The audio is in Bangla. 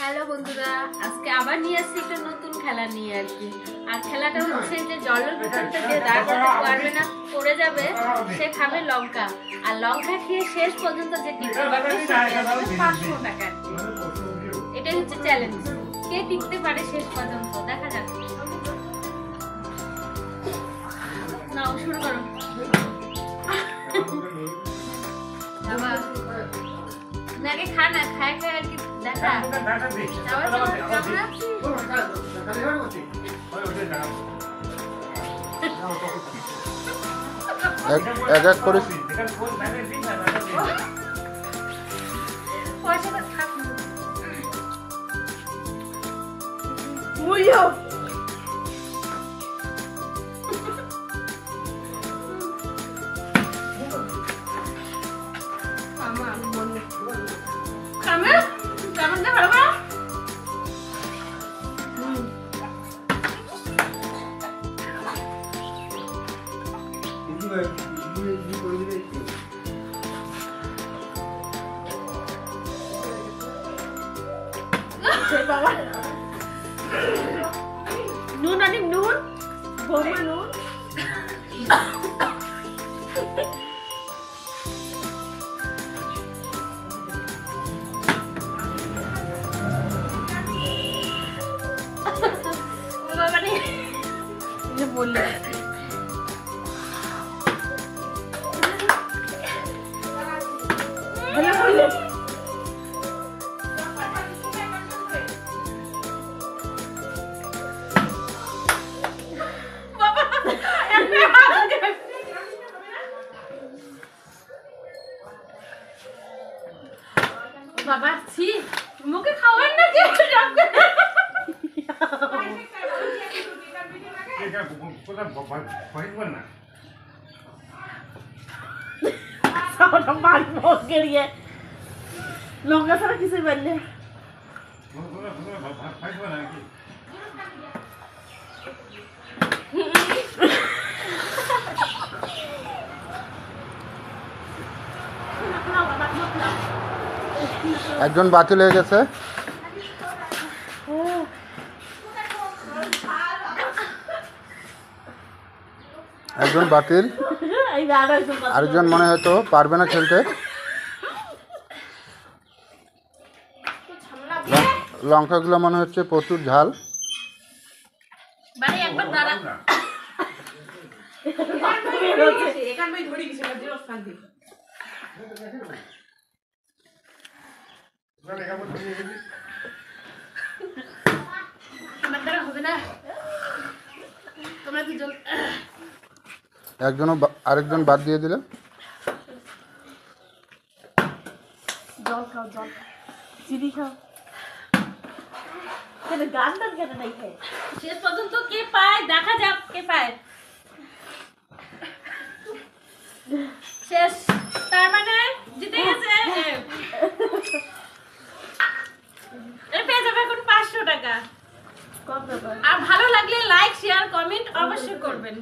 হ্যালো বন্ধুরা, আজকে আবার নিয়ে আসছি একটা নতুন খেলা নিয়ে আর কি। আর খেলাটা হচ্ছে যে জলের ভিতরটা যে দাঁড় করতে পারবে না, পড়ে যাবে, সে খাবে লঙ্কা। আর লঙ্কা খেয়ে শেষ পর্যন্ত যে টিকতে পারবে সে পাবে 500 টাকা। এটাই হচ্ছে চ্যালেঞ্জ। কে টিকতে পারে শেষ পর্যন্ত দেখা যাক। নাও শুরু করো। বাবা নাকি খানা খায় খায় আর কি দেখা এক এক করে নুন অনেক নুন বৌমা নুন বললে বাবা ছি মুখে খাওয়ার না যে লঙ্কা ছাড়া কিছুই বললে একজন বাতিল হয়ে গেছে। একজন বাতিল, আরেকজন মনে হয়তো পারবে না খেলতে। লঙ্কাগুলো মনে হচ্ছে প্রচুর ঝাল। আরেকজন বাদ দিয়ে দিলে। জল খাও, জল চিনি খাও। গান টান কেন নাই খায় শেষ পর্যন্ত কে পায় দেখা যাক কে পায় শেষ। তার মানে জিতে গেছে পেয়ে যাবে এখন 500 টাকা। আর ভালো লাগলে লাইক শেয়ার কমেন্ট অবশ্যই করবেন।